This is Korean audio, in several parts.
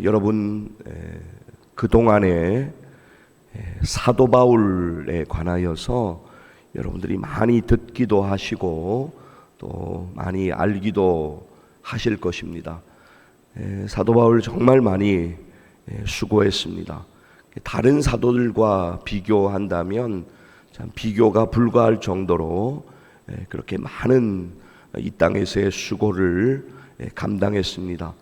여러분 그동안에 사도 바울에 관하여서 여러분들이 많이 듣기도 하시고 또 많이 알기도 하실 것입니다. 사도 바울 정말 많이 수고했습니다. 다른 사도들과 비교한다면 참 비교가 불가할 정도로 그렇게 많은 이 땅에서의 수고를 감당했습니다.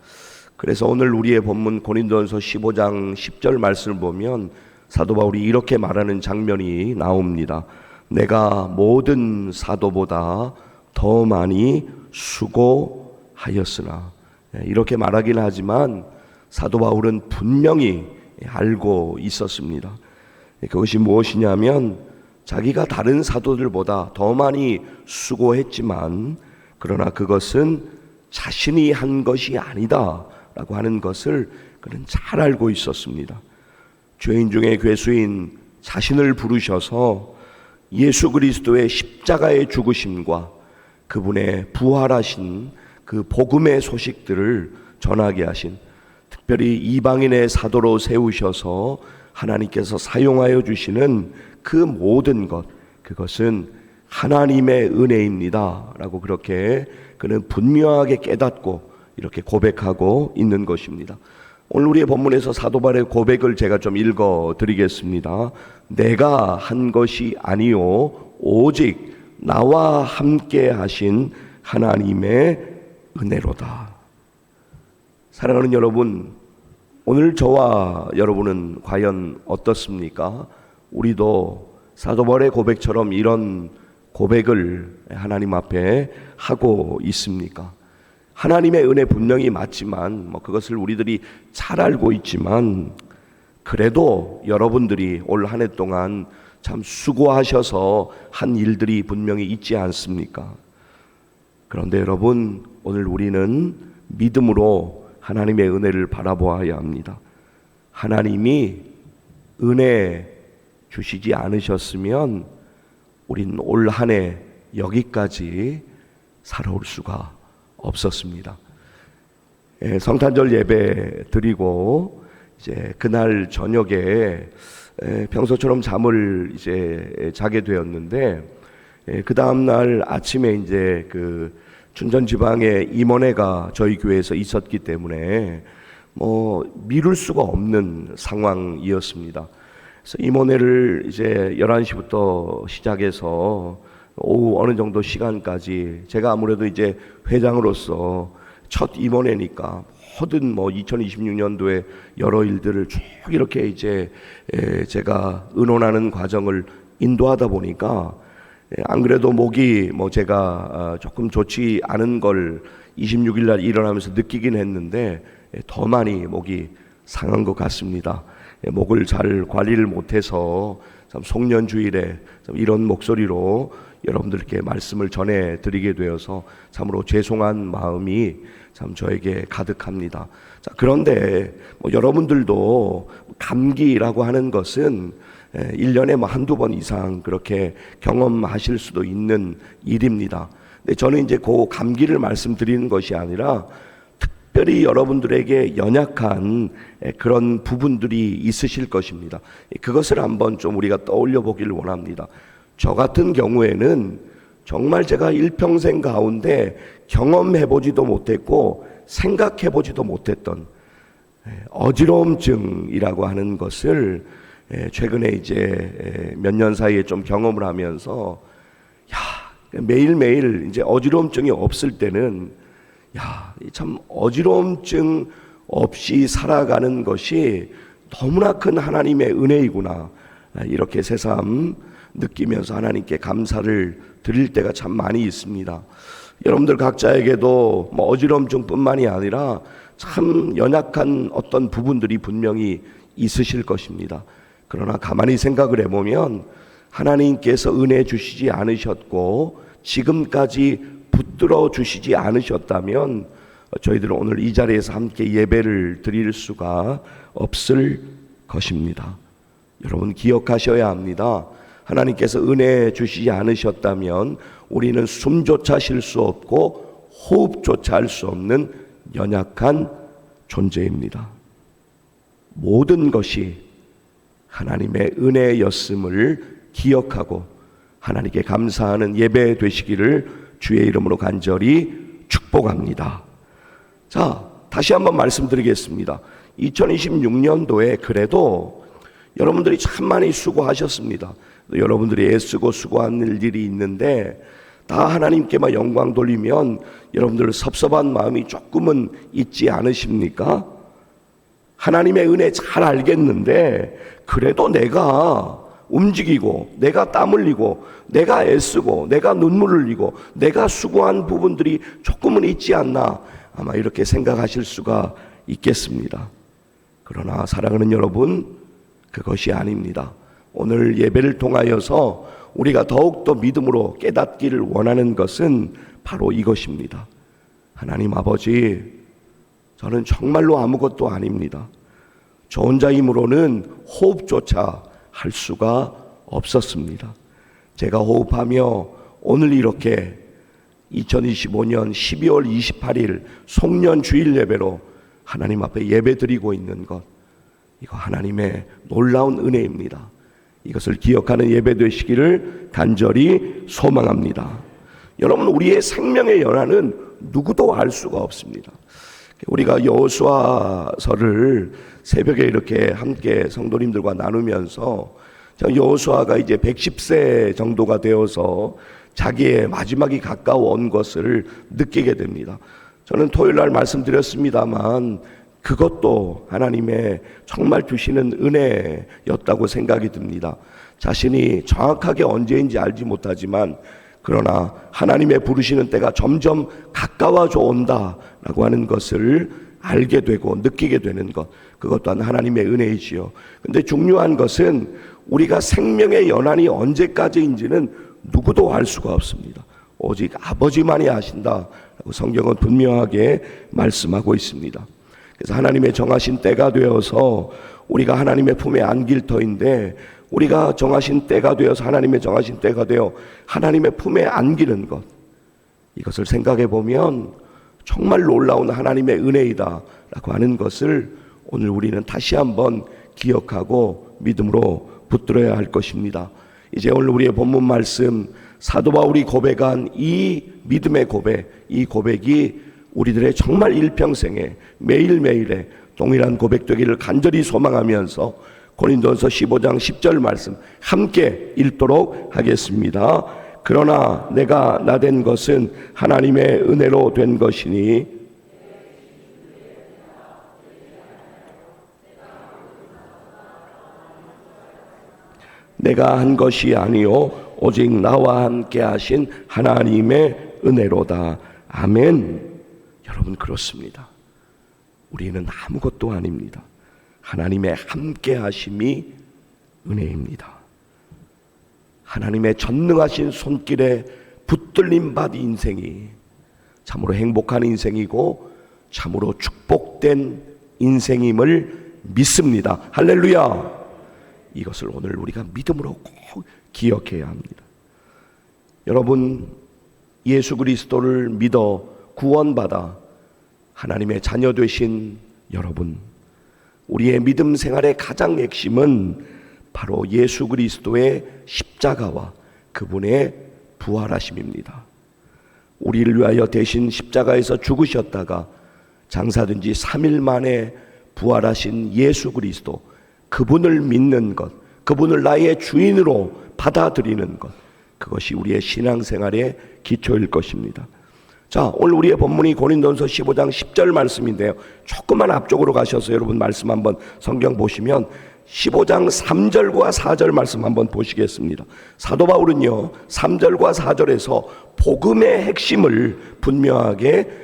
그래서 오늘 우리의 본문 고린도전서 15장 10절 말씀을 보면 사도 바울이 이렇게 말하는 장면이 나옵니다. 내가 모든 사도보다 더 많이 수고하였으나, 이렇게 말하긴 하지만 사도 바울은 분명히 알고 있었습니다. 그것이 무엇이냐면 자기가 다른 사도들보다 더 많이 수고했지만 그러나 그것은 자신이 한 것이 아니다 라고 하는 것을 그는 잘 알고 있었습니다. 죄인 중에 괴수인 자신을 부르셔서 예수 그리스도의 십자가의 죽으심과 그분의 부활하신 그 복음의 소식들을 전하게 하신, 특별히 이방인의 사도로 세우셔서 하나님께서 사용하여 주시는 그 모든 것, 그것은 하나님의 은혜입니다 라고 그렇게 그는 분명하게 깨닫고 이렇게 고백하고 있는 것입니다. 오늘 우리의 본문에서 사도 바울의 고백을 제가 좀 읽어 드리겠습니다. 내가 한 것이 아니요 오직 나와 함께 하신 하나님의 은혜로다. 사랑하는 여러분, 오늘 저와 여러분은 과연 어떻습니까? 우리도 사도 바울의 고백처럼 이런 고백을 하나님 앞에 하고 있습니까? 하나님의 은혜 분명히 맞지만 그것을 우리들이 잘 알고 있지만 그래도 여러분들이 올 한 해 동안 참 수고하셔서 한 일들이 분명히 있지 않습니까? 그런데 여러분, 오늘 우리는 믿음으로 하나님의 은혜를 바라보아야 합니다. 하나님이 은혜 주시지 않으셨으면 우리는 올 한 해 여기까지 살아올 수가 없었습니다. 성탄절 예배 드리고 이제 그날 저녁에 평소처럼 잠을 이제 자게 되었는데, 그 다음 날 아침에 이제 그 춘천 지방에 임원회가 저희 교회에서 있었기 때문에 미룰 수가 없는 상황이었습니다. 그래서 임원회를 이제 11시부터 시작해서 오후 어느 정도 시간까지, 제가 아무래도 이제 회장으로서 첫 임원회니까 모든 2026년도에 여러 일들을 쭉 이렇게 이제 제가 의논하는 과정을 인도하다 보니까 안 그래도 목이 제가 조금 좋지 않은 걸 26일 날 일어나면서 느끼긴 했는데 더 많이 목이 상한 것 같습니다. 목을 잘 관리를 못해서 참 송년주일에 이런 목소리로 여러분들께 말씀을 전해드리게 되어서 참으로 죄송한 마음이 참 저에게 가득합니다. 자, 그런데 여러분들도 감기라고 하는 것은 1년에 한두 번 이상 그렇게 경험하실 수도 있는 일입니다. 근데 저는 이제 그 감기를 말씀드리는 것이 아니라 특별히 여러분들에게 연약한 그런 부분들이 있으실 것입니다. 그것을 한번 좀 우리가 떠올려 보기를 원합니다. 저 같은 경우에는 정말 제가 일평생 가운데 경험해보지도 못했고 생각해보지도 못했던 어지러움증이라고 하는 것을 최근에 이제 몇 년 사이에 좀 경험을 하면서 매일매일 이제 어지러움증이 없을 때는 참 어지러움증 없이 살아가는 것이 너무나 큰 하나님의 은혜이구나, 이렇게 새삼 느끼면서 하나님께 감사를 드릴 때가 참 많이 있습니다. 여러분들 각자에게도 어지러움증뿐만이 아니라 참 연약한 어떤 부분들이 분명히 있으실 것입니다. 그러나 가만히 생각을 해보면 하나님께서 은혜 주시지 않으셨고 지금까지 붙들어 주시지 않으셨다면 저희들은 오늘 이 자리에서 함께 예배를 드릴 수가 없을 것입니다. 여러분 기억하셔야 합니다. 하나님께서 은혜 주시지 않으셨다면 우리는 숨조차 쉴 수 없고 호흡조차 할 수 없는 연약한 존재입니다. 모든 것이 하나님의 은혜였음을 기억하고 하나님께 감사하는 예배 되시기를 주의 이름으로 간절히 축복합니다. 자, 다시 한번 말씀드리겠습니다. 2026년도에 그래도 여러분들이 참 많이 수고하셨습니다. 여러분들이 애쓰고 수고한 일들이 있는데 다 하나님께만 영광 돌리면 여러분들 섭섭한 마음이 조금은 있지 않으십니까? 하나님의 은혜 잘 알겠는데 그래도 내가 움직이고 내가 땀 흘리고 내가 애쓰고 내가 눈물 흘리고 내가 수고한 부분들이 조금은 있지 않나, 아마 이렇게 생각하실 수가 있겠습니다. 그러나 사랑하는 여러분, 그것이 아닙니다. 오늘 예배를 통하여서 우리가 더욱더 믿음으로 깨닫기를 원하는 것은 바로 이것입니다. 하나님 아버지, 저는 정말로 아무것도 아닙니다. 저 혼자 힘으로는 호흡조차 할 수가 없었습니다. 제가 호흡하며 오늘 이렇게 2025년 12월 28일 송년 주일 예배로 하나님 앞에 예배 드리고 있는 것, 이거 하나님의 놀라운 은혜입니다. 이것을 기억하는 예배 되시기를 간절히 소망합니다. 여러분, 우리의 생명의 연한은 누구도 알 수가 없습니다. 우리가 여호수아서를 새벽에 이렇게 함께 성도님들과 나누면서 여호수아가 이제 110세 정도가 되어서 자기의 마지막이 가까워온 것을 느끼게 됩니다. 저는 토요일 날 말씀드렸습니다만 그것도 하나님의 정말 주시는 은혜였다고 생각이 듭니다. 자신이 정확하게 언제인지 알지 못하지만 그러나 하나님의 부르시는 때가 점점 가까워져 온다라고 하는 것을 알게 되고 느끼게 되는 것, 그것 또한 하나님의 은혜이지요. 근데 중요한 것은 우리가 생명의 연한이 언제까지인지는 누구도 알 수가 없습니다. 오직 아버지만이 아신다라고 성경은 분명하게 말씀하고 있습니다. 그래서 하나님의 정하신 때가 되어서 우리가 하나님의 품에 안길 터인데, 우리가 정하신 때가 되어서 하나님의 정하신 때가 되어 하나님의 품에 안기는 것, 이것을 생각해 보면 정말 놀라운 하나님의 은혜이다라고 하는 것을 오늘 우리는 다시 한번 기억하고 믿음으로 붙들어야 할 것입니다. 이제 오늘 우리의 본문 말씀, 사도 바울이 고백한 이 믿음의 고백, 이 고백이 우리들의 정말 일평생에 매일매일의 동일한 고백되기를 간절히 소망하면서 고린도전서 15장 10절 말씀 함께 읽도록 하겠습니다. 그러나 내가 나된 것은 하나님의 은혜로 된 것이니 내가 한 것이 아니요 오직 나와 함께 하신 하나님의 은혜로다. 아멘. 여러분, 그렇습니다. 우리는 아무것도 아닙니다. 하나님의 함께 하심이 은혜입니다. 하나님의 전능하신 손길에 붙들림 받은 인생이 참으로 행복한 인생이고 참으로 축복된 인생임을 믿습니다. 할렐루야. 이것을 오늘 우리가 믿음으로 꼭 기억해야 합니다. 여러분, 예수 그리스도를 믿어 구원받아 하나님의 자녀 되신 여러분, 우리의 믿음 생활의 가장 핵심은 바로 예수 그리스도의 십자가와 그분의 부활하심입니다. 우리를 위하여 대신 십자가에서 죽으셨다가 장사된 지 3일 만에 부활하신 예수 그리스도, 그분을 믿는 것, 그분을 나의 주인으로 받아들이는 것, 그것이 우리의 신앙생활의 기초일 것입니다. 자, 오늘 우리의 본문이 고린도전서 15장 10절 말씀인데요, 조금만 앞쪽으로 가셔서 여러분 말씀 한번 성경 보시면 15장 3절과 4절 말씀 한번 보시겠습니다. 사도 바울은요 3절과 4절에서 복음의 핵심을 분명하게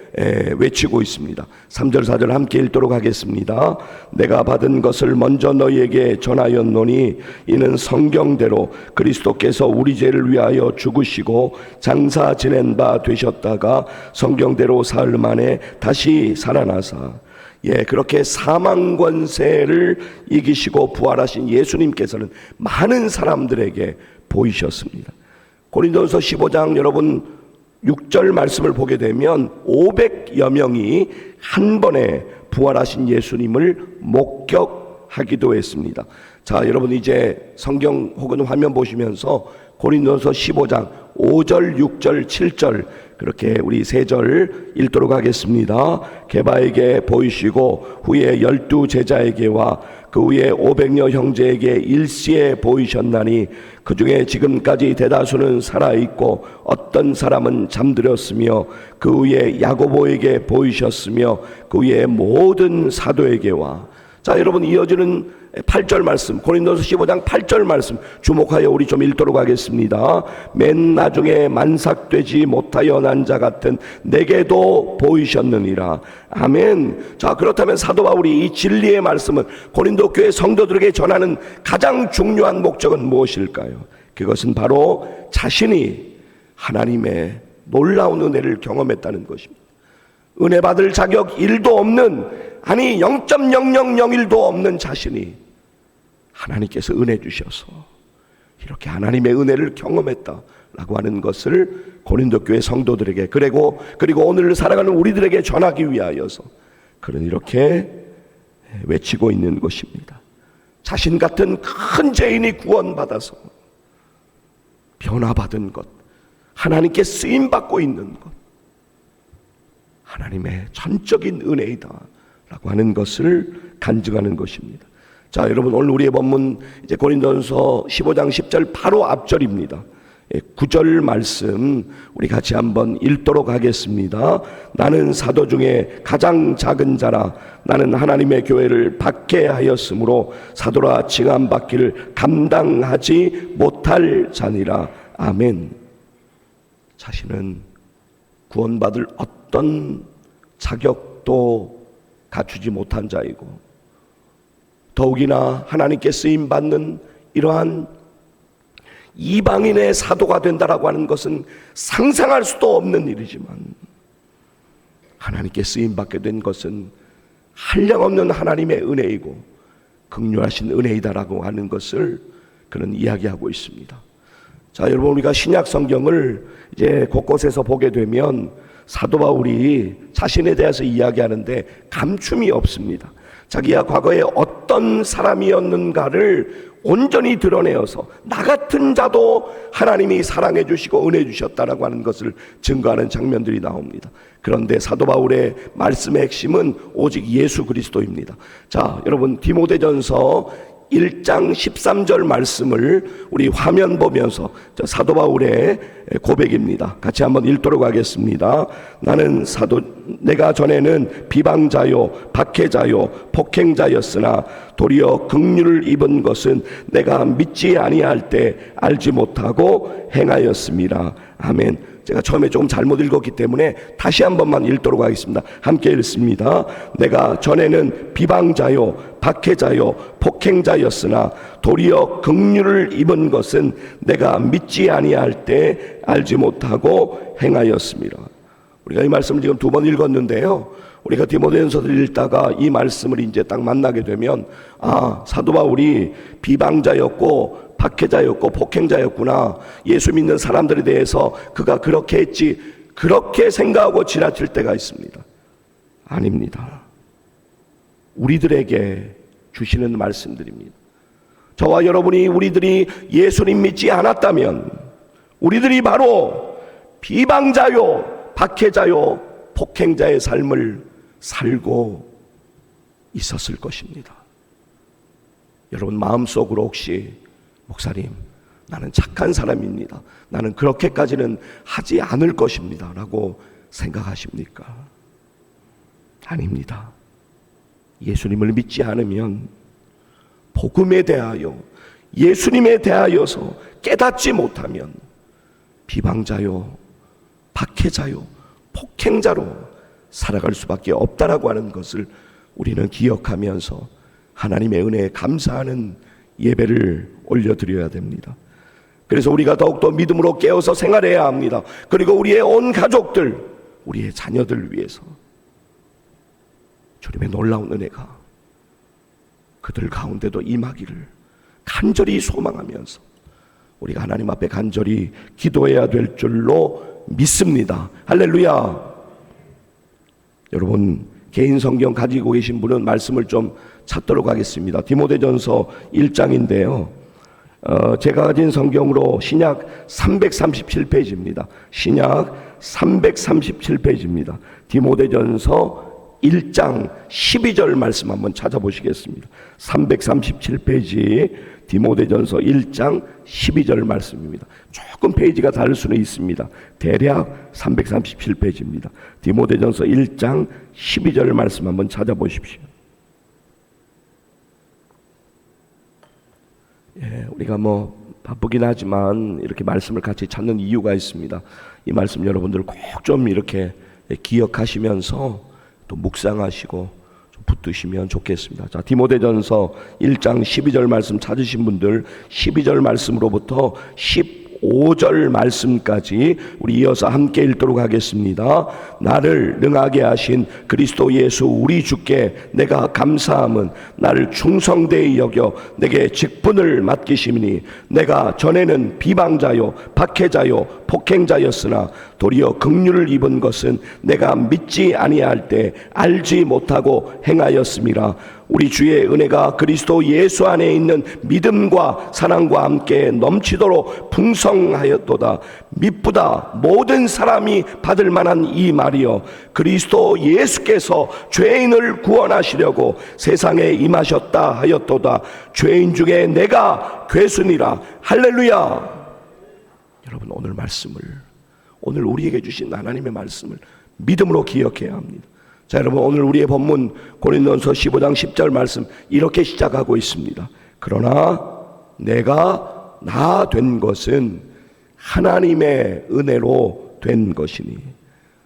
외치고 있습니다. 3절 4절 함께 읽도록 하겠습니다. 내가 받은 것을 먼저 너희에게 전하였노니 이는 성경대로 그리스도께서 우리 죄를 위하여 죽으시고 장사 지낸 바 되셨다가 성경대로 사흘 만에 다시 살아나사, 그렇게 사망 권세를 이기시고 부활하신 예수님께서는 많은 사람들에게 보이셨습니다. 고린도전서 15장 여러분 6절 말씀을 보게 되면 500여 명이 한 번에 부활하신 예수님을 목격하기도 했습니다. 자, 여러분 이제 성경 혹은 화면 보시면서 고린도서 15장 5절, 6절, 7절 그렇게 우리 3절 읽도록 하겠습니다. 게바에게 보이시고 후에 12 제자에게와 그 후에 500여 형제에게 일시에 보이셨나니 그 중에 지금까지 대다수는 살아있고 어떤 사람은 잠들었으며 그 후에 야고보에게 보이셨으며 그 후에 모든 사도에게와. 자, 여러분 이어지는 8절 말씀, 고린도서 15장 8절 말씀 주목하여 우리 좀 읽도록 하겠습니다. 맨 나중에 만삭되지 못하여 난 자 같은 내게도 보이셨느니라. 아멘. 자, 그렇다면 사도 바울이 이 진리의 말씀은 고린도 교회 성도들에게 전하는 가장 중요한 목적은 무엇일까요? 그것은 바로 자신이 하나님의 놀라운 은혜를 경험했다는 것입니다. 은혜 받을 자격 1도 없는, 아니 0.0001도 없는 자신이 하나님께서 은혜 주셔서 이렇게 하나님의 은혜를 경험했다라고 하는 것을 고린도 교회 성도들에게 그리고 오늘 살아가는 우리들에게 전하기 위하여서 그는 이렇게 외치고 있는 것입니다. 자신 같은 큰 죄인이 구원받아서 변화받은 것, 하나님께 쓰임받고 있는 것, 하나님의 전적인 은혜이다 라고 하는 것을 간증하는 것입니다. 자, 여러분 오늘 우리의 본문 이제 고린도전서 15장 10절 바로 앞절입니다. 9절 말씀 우리 같이 한번 읽도록 하겠습니다. 나는 사도 중에 가장 작은 자라. 나는 하나님의 교회를 박해하였으므로 사도라 칭함받기를 감당하지 못할 자니라. 아멘. 자신은 구원받을 어떤 자격도 갖추지 못한 자이고 더욱이나 하나님께 쓰임받는 이러한 이방인의 사도가 된다라고 하는 것은 상상할 수도 없는 일이지만 하나님께 쓰임받게 된 것은 한량없는 하나님의 은혜이고 긍휼하신 은혜이다라고 하는 것을 그는 이야기하고 있습니다. 자, 여러분 우리가 신약 성경을 이제 곳곳에서 보게 되면 사도 바울이 자신에 대해서 이야기하는데 감춤이 없습니다. 자기가 과거에 어떤 사람이었는가를 온전히 드러내어서 나 같은 자도 하나님이 사랑해 주시고 은혜 주셨다라고 하는 것을 증거하는 장면들이 나옵니다. 그런데 사도 바울의 말씀의 핵심은 오직 예수 그리스도입니다. 자, 여러분 디모데전서 1장 13절 말씀을 우리 화면 보면서 사도 바울의 고백입니다. 같이 한번 읽도록 하겠습니다. 나는 내가 전에는 비방자요 박해자요 폭행자였으나 도리어 긍휼을 입은 것은 내가 믿지 아니할 때 알지 못하고 행하였습니다. 아멘. 제가 처음에 조금 잘못 읽었기 때문에 다시 한 번만 읽도록 하겠습니다. 함께 읽습니다. 내가 전에는 비방자요 박해자요 폭행자였으나 도리어 긍휼을 입은 것은 내가 믿지 아니할 때 알지 못하고 행하였습니다. 우리가 이 말씀을 지금 2번 읽었는데요, 우리가 디모데전서를 읽다가 이 말씀을 이제 딱 만나게 되면 사도 바울이 비방자였고 박해자였고 폭행자였구나, 예수 믿는 사람들에 대해서 그가 그렇게 했지, 그렇게 생각하고 지나칠 때가 있습니다. 아닙니다. 우리들에게 주시는 말씀들입니다. 저와 여러분이 우리들이 예수님 믿지 않았다면 우리들이 바로 비방자요 박해자요 폭행자의 삶을 살고 있었을 것입니다. 여러분 마음속으로 혹시 목사님, 나는 착한 사람입니다, 나는 그렇게까지는 하지 않을 것입니다 라고 생각하십니까? 아닙니다. 예수님을 믿지 않으면 복음에 대하여 예수님에 대하여서 깨닫지 못하면 비방자요 박해자요 폭행자로 살아갈 수밖에 없다라고 하는 것을 우리는 기억하면서 하나님의 은혜에 감사하는 예배를 올려드려야 됩니다. 그래서 우리가 더욱더 믿음으로 깨어서 생활해야 합니다. 그리고 우리의 온 가족들, 우리의 자녀들 위해서 주님의 놀라운 은혜가 그들 가운데도 임하기를 간절히 소망하면서 우리가 하나님 앞에 간절히 기도해야 될 줄로 믿습니다. 할렐루야. 여러분, 개인 성경 가지고 계신 분은 말씀을 좀 찾도록 하겠습니다. 디모데전서 1장인데요. 제가 가진 성경으로 신약 337페이지입니다. 신약 337페이지입니다. 디모데전서 1장 12절 말씀 한번 찾아보시겠습니다. 337페이지 디모데전서 1장 12절 말씀입니다. 조금 페이지가 다를 수는 있습니다. 대략 337페이지입니다. 디모데전서 1장 12절 말씀 한번 찾아보십시오. 우리가 바쁘긴 하지만 이렇게 말씀을 같이 찾는 이유가 있습니다. 이 말씀 여러분들 꼭 좀 이렇게 기억하시면서 또 묵상하시고 좀 붙드시면 좋겠습니다. 자, 디모데전서 1장 12절 말씀 찾으신 분들 12절 말씀으로부터 15절 말씀까지 우리 이어서 함께 읽도록 하겠습니다. 나를 능하게 하신 그리스도 예수 우리 주께 내가 감사함은 나를 충성되이 여겨 내게 직분을 맡기심이니 내가 전에는 비방자요 박해자요 폭행자였으나 도리어 긍휼을 입은 것은 내가 믿지 아니할 때 알지 못하고 행하였음이라. 우리 주의 은혜가 그리스도 예수 안에 있는 믿음과 사랑과 함께 넘치도록 풍성하였도다. 미쁘다 모든 사람이 받을 만한 이 말이여, 그리스도 예수께서 죄인을 구원하시려고 세상에 임하셨다 하였도다. 죄인 중에 내가 괴순이라. 할렐루야. 여러분, 오늘 말씀을, 오늘 우리에게 주신 하나님의 말씀을 믿음으로 기억해야 합니다. 자, 여러분, 오늘 우리의 본문 고린도전서 15장 10절 말씀 이렇게 시작하고 있습니다. 그러나 내가 나 된 것은 하나님의 은혜로 된 것이니.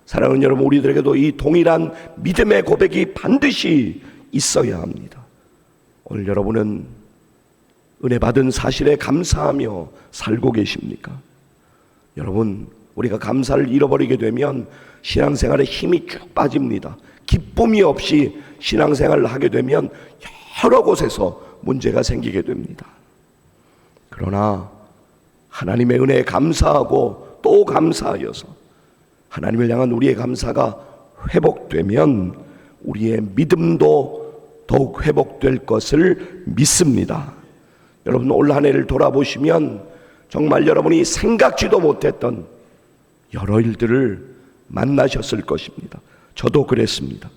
사랑하는 여러분, 우리들에게도 이 동일한 믿음의 고백이 반드시 있어야 합니다. 오늘 여러분은 은혜 받은 사실에 감사하며 살고 계십니까? 여러분, 우리가 감사를 잃어버리게 되면 신앙생활에 힘이 쭉 빠집니다. 기쁨이 없이 신앙생활을 하게 되면 여러 곳에서 문제가 생기게 됩니다. 그러나 하나님의 은혜에 감사하고 또 감사하여서 하나님을 향한 우리의 감사가 회복되면 우리의 믿음도 더욱 회복될 것을 믿습니다. 여러분, 올 한 해를 돌아보시면 정말 여러분이 생각지도 못했던 여러 일들을 만나셨을 것입니다. 저도 그랬습니다.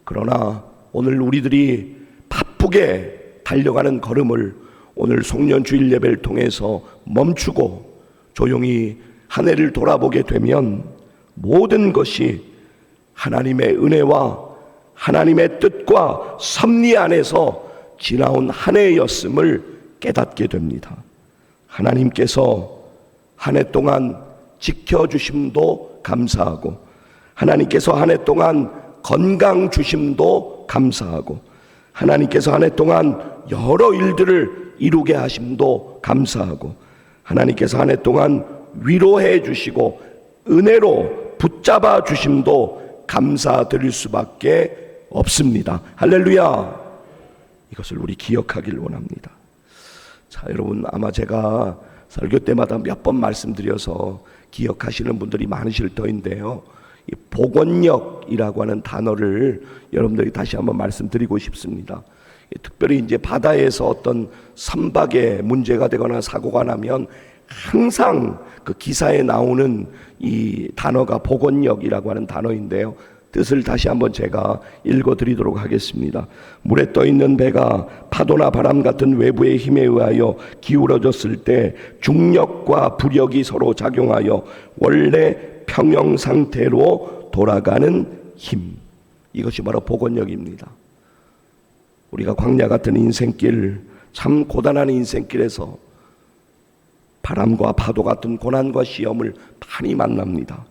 그러나 오늘 우리들이 바쁘게 달려가는 걸음을 오늘 송년주일 예배를 통해서 멈추고 조용히 한 해를 돌아보게 되면 모든 것이 하나님의 은혜와 하나님의 뜻과 섭리 안에서 지나온 한 해였음을 깨닫게 됩니다. 하나님께서 한 해 동안 지켜주심도 감사하고, 하나님께서 한 해 동안 건강 주심도 감사하고, 하나님께서 한 해 동안 여러 일들을 이루게 하심도 감사하고, 하나님께서 한 해 동안 위로해 주시고 은혜로 붙잡아 주심도 감사드릴 수밖에 없습니다. 할렐루야. 이것을 우리 기억하길 원합니다. 자, 여러분, 아마 제가 설교 때마다 몇 번 말씀드려서 기억하시는 분들이 많으실 터인데요, 이 복원력이라고 하는 단어를 여러분들이 다시 한번 말씀드리고 싶습니다. 특별히 이제 바다에서 어떤 선박에 문제가 되거나 사고가 나면 항상 그 기사에 나오는 이 단어가 복원력이라고 하는 단어인데요, 뜻을 다시 한번 제가 읽어드리도록 하겠습니다. 물에 떠있는 배가 파도나 바람 같은 외부의 힘에 의하여 기울어졌을 때 중력과 부력이 서로 작용하여 원래 평형 상태로 돌아가는 힘, 이것이 바로 복원력입니다. 우리가 광야 같은 인생길, 참 고단한 인생길에서 바람과 파도 같은 고난과 시험을 많이 만납니다.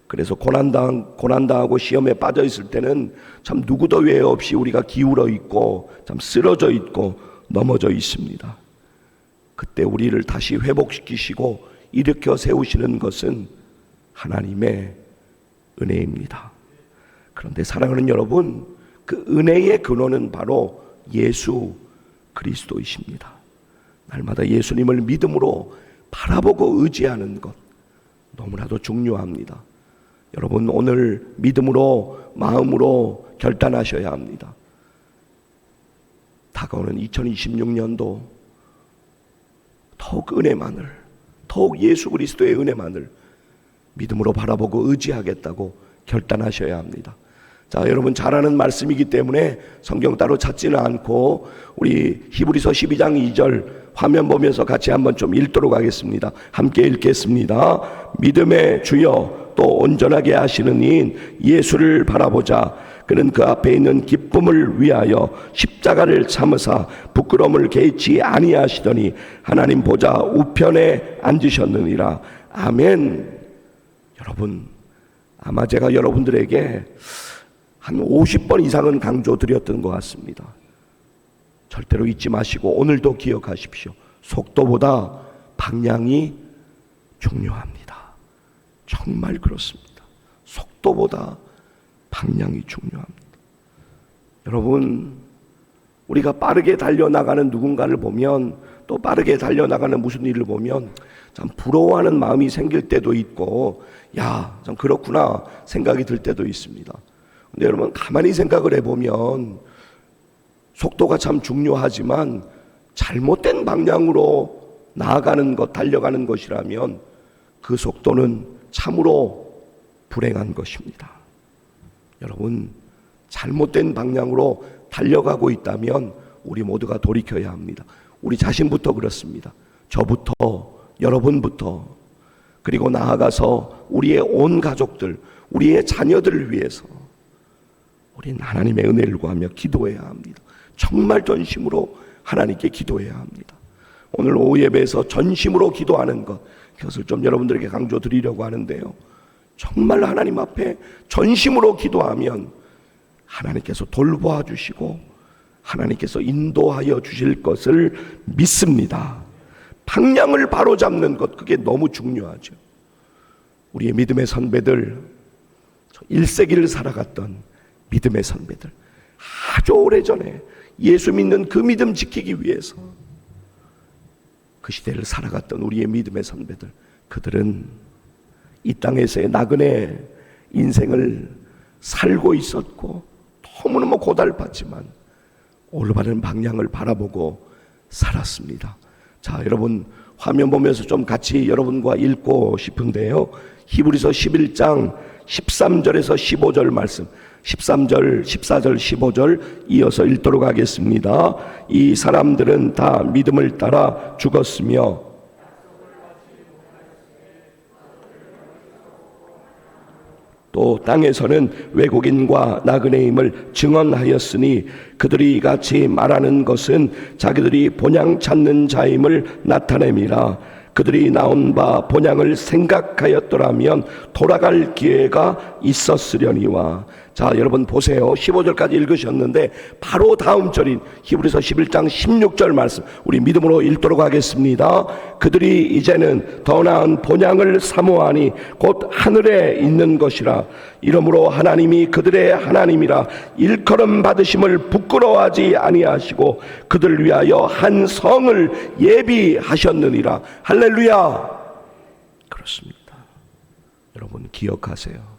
그래서 고난당하고 시험에 빠져 있을 때는 참 누구도 외 없이 우리가 기울어 있고 참 쓰러져 있고 넘어져 있습니다. 그때 우리를 다시 회복시키시고 일으켜 세우시는 것은 하나님의 은혜입니다. 그런데 사랑하는 여러분, 그 은혜의 근원은 바로 예수 그리스도이십니다. 날마다 예수님을 믿음으로 바라보고 의지하는 것 너무나도 중요합니다. 여러분 오늘 믿음으로 마음으로 결단하셔야 합니다. 다가오는 2026년도 더욱 은혜만을, 더욱 예수 그리스도의 은혜만을 믿음으로 바라보고 의지하겠다고 결단하셔야 합니다. 자, 여러분 잘 아는 말씀이기 때문에 성경 따로 찾지는 않고 우리 히브리서 12장 2절 화면 보면서 같이 한번 좀 읽도록 하겠습니다. 함께 읽겠습니다. 믿음의 주여 또 온전하게 하시는 이인 예수를 바라보자. 그는 그 앞에 있는 기쁨을 위하여 십자가를 참으사 부끄러움을 개의치 아니하시더니 하나님 보좌 우편에 앉으셨느니라. 아멘. 여러분, 아마 제가 여러분들에게 한 50번 이상은 강조드렸던 것 같습니다. 절대로 잊지 마시고 오늘도 기억하십시오. 속도보다 방향이 중요합니다. 정말 그렇습니다. 속도보다 방향이 중요합니다. 여러분, 우리가 빠르게 달려나가는 누군가를 보면, 또 빠르게 달려나가는 무슨 일을 보면 참 부러워하는 마음이 생길 때도 있고, 야, 참 그렇구나 생각이 들 때도 있습니다. 근데 여러분 가만히 생각을 해보면 속도가 참 중요하지만 잘못된 방향으로 나아가는 것, 달려가는 것이라면 그 속도는 참으로 불행한 것입니다. 여러분, 잘못된 방향으로 달려가고 있다면 우리 모두가 돌이켜야 합니다. 우리 자신부터 그렇습니다. 저부터, 여러분부터, 그리고 나아가서 우리의 온 가족들, 우리의 자녀들을 위해서 우리는 하나님의 은혜를 구하며 기도해야 합니다. 정말 전심으로 하나님께 기도해야 합니다. 오늘 오후 예배에서 전심으로 기도하는 것, 그것을 좀 여러분들에게 강조드리려고 하는데요. 정말 하나님 앞에 전심으로 기도하면 하나님께서 돌보아 주시고 하나님께서 인도하여 주실 것을 믿습니다. 방향을 바로잡는 것, 그게 너무 중요하죠. 우리의 믿음의 선배들, 1세기를 살아갔던 믿음의 선배들, 아주 오래전에 예수 믿는 그 믿음 지키기 위해서 그 시대를 살아갔던 우리의 믿음의 선배들, 그들은 이 땅에서의 나그네 인생을 살고 있었고 너무너무 고달팠지만 올바른 방향을 바라보고 살았습니다. 자, 여러분 화면 보면서 좀 같이 여러분과 읽고 싶은데요. 히브리서 11장 13절에서 15절 말씀, 13절, 14절, 15절 이어서 읽도록 하겠습니다. 이 사람들은 다 믿음을 따라 죽었으며 또 땅에서는 외국인과 나그네임을 증언하였으니 그들이 같이 말하는 것은 자기들이 본향 찾는 자임을 나타냄이라. 그들이 나온 바 본향을 생각하였더라면 돌아갈 기회가 있었으려니와. 자, 여러분 보세요. 15절까지 읽으셨는데 바로 다음 절인 히브리서 11장 16절 말씀 우리 믿음으로 읽도록 하겠습니다. 그들이 이제는 더 나은 본향을 사모하니 곧 하늘에 있는 것이라. 이러므로 하나님이 그들의 하나님이라 일컬음 받으심을 부끄러워하지 아니하시고 그들을 위하여 한 성을 예비하셨느니라. 할렐루야. 그렇습니다. 여러분 기억하세요.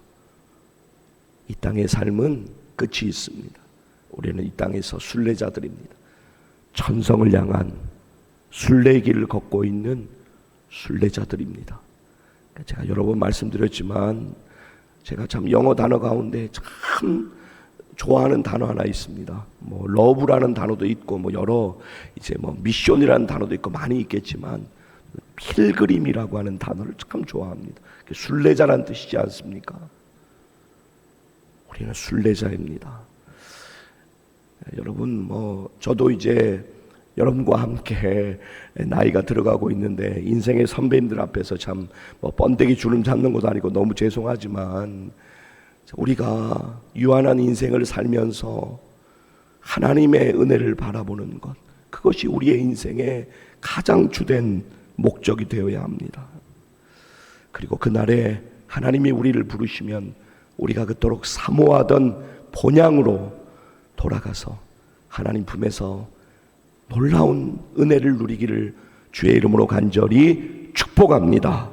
이 땅의 삶은 끝이 있습니다. 우리는 이 땅에서 순례자들입니다. 천성을 향한 순례의 길을 걷고 있는 순례자들입니다. 제가 여러 번 말씀드렸지만 제가 참 영어 단어 가운데 참 좋아하는 단어 하나 있습니다. 뭐 러브라는 단어도 있고 뭐 여러 이제 뭐 미션이라는 단어도 있고 많이 있겠지만 필그림이라고 하는 단어를 참 좋아합니다. 순례자라는 뜻이지 않습니까? 우리는 순례자입니다. 여러분 뭐 저도 이제 여러분과 함께 나이가 들어가고 있는데 인생의 선배님들 앞에서 참 뭐 번데기 주름 잡는 것도 아니고 너무 죄송하지만 우리가 유한한 인생을 살면서 하나님의 은혜를 바라보는 것, 그것이 우리의 인생의 가장 주된 목적이 되어야 합니다. 그리고 그날에 하나님이 우리를 부르시면 우리가 그토록 사모하던 본향으로 돌아가서 하나님 품에서 놀라운 은혜를 누리기를 주의 이름으로 간절히 축복합니다.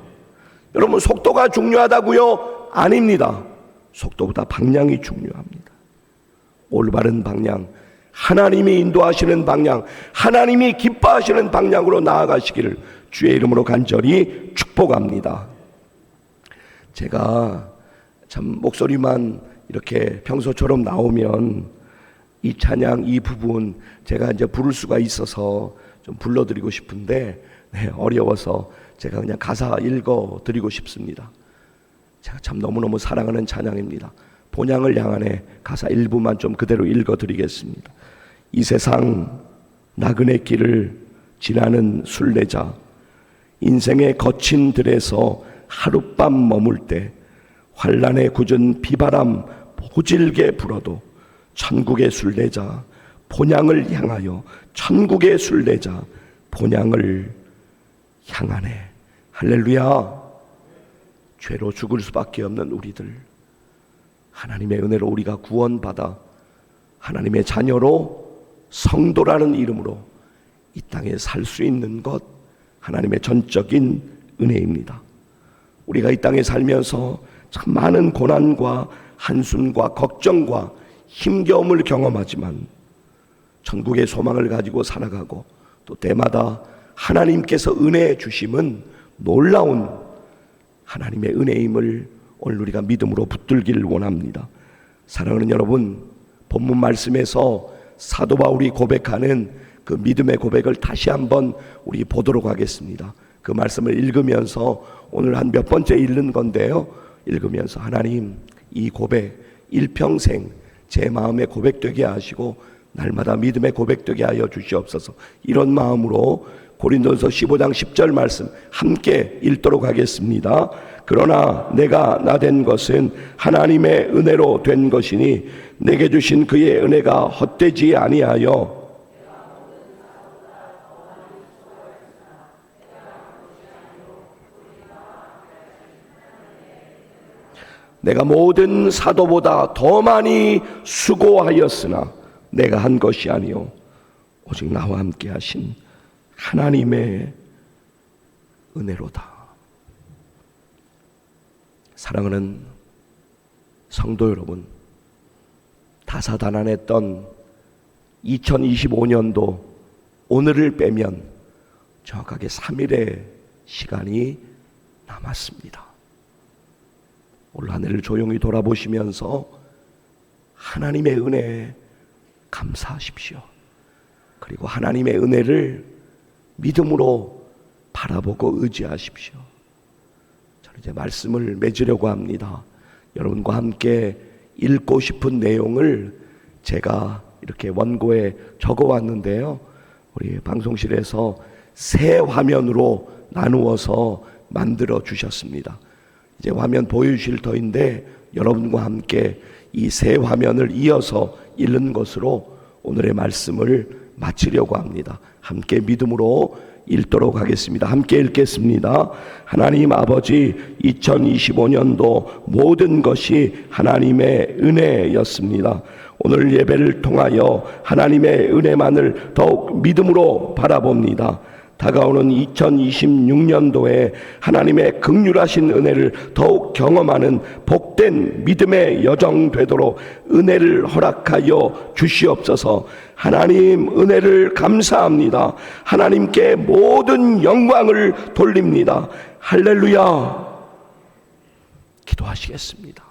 여러분, 속도가 중요하다고요? 아닙니다. 속도보다 방향이 중요합니다. 올바른 방향, 하나님이 인도하시는 방향, 하나님이 기뻐하시는 방향으로 나아가시기를 주의 이름으로 간절히 축복합니다. 제가 참 목소리만 이렇게 평소처럼 나오면 이 찬양 이 부분 제가 이제 부를 수가 있어서 좀 불러드리고 싶은데 어려워서 제가 그냥 가사 읽어드리고 싶습니다. 제가 참 너무너무 사랑하는 찬양입니다. 본향을 향하네 가사 일부만 좀 그대로 읽어드리겠습니다. 이 세상 나그네 길을 지나는 순례자, 인생의 거친 들에서 하룻밤 머물 때 환란에 굳은 비바람 보질게 불어도 천국의 순례자 본향을 향하여, 천국의 순례자 본향을 향하네. 할렐루야. 죄로 죽을 수밖에 없는 우리들, 하나님의 은혜로 우리가 구원받아 하나님의 자녀로 성도라는 이름으로 이 땅에 살 수 있는 것, 하나님의 전적인 은혜입니다. 우리가 이 땅에 살면서 참 많은 고난과 한숨과 걱정과 힘겨움을 경험하지만 천국의 소망을 가지고 살아가고 또 때마다 하나님께서 은혜 주심은 놀라운 하나님의 은혜임을 오늘 우리가 믿음으로 붙들기를 원합니다. 사랑하는 여러분, 본문 말씀에서 사도 바울이 고백하는 그 믿음의 고백을 다시 한번 우리 보도록 하겠습니다. 그 말씀을 읽으면서 오늘 한 몇 번째 읽는 건데요, 읽으면서 하나님, 이 고백 일평생 제 마음에 고백되게 하시고 날마다 믿음의 고백되게 하여 주시옵소서. 이런 마음으로 고린도서 15장 10절 말씀 함께 읽도록 하겠습니다. 그러나 내가 나된 것은 하나님의 은혜로 된 것이니 내게 주신 그의 은혜가 헛되지 아니하여 내가 모든 사도보다 더 많이 수고하였으나 내가 한 것이 아니요 오직 나와 함께 하신 하나님의 은혜로다. 사랑하는 성도 여러분, 다사다난했던 2025년도 오늘을 빼면 정확하게 3일의 시간이 남았습니다. 올 한 해를 조용히 돌아보시면서 하나님의 은혜에 감사하십시오. 그리고 하나님의 은혜를 믿음으로 바라보고 의지하십시오. 저는 이제 말씀을 맺으려고 합니다. 여러분과 함께 읽고 싶은 내용을 제가 이렇게 원고에 적어왔는데요, 우리 방송실에서 세 화면으로 나누어서 만들어 주셨습니다. 이제 화면 보여주실 터인데 여러분과 함께 이 세 화면을 이어서 읽는 것으로 오늘의 말씀을 마치려고 합니다. 함께 믿음으로 읽도록 하겠습니다. 함께 읽겠습니다. 하나님 아버지, 2025년도 모든 것이 하나님의 은혜였습니다. 오늘 예배를 통하여 하나님의 은혜만을 더욱 믿음으로 바라봅니다. 다가오는 2026년도에 하나님의 긍휼하신 은혜를 더욱 경험하는 복된 믿음의 여정 되도록 은혜를 허락하여 주시옵소서. 하나님, 은혜를 감사합니다. 하나님께 모든 영광을 돌립니다. 할렐루야. 기도하시겠습니다.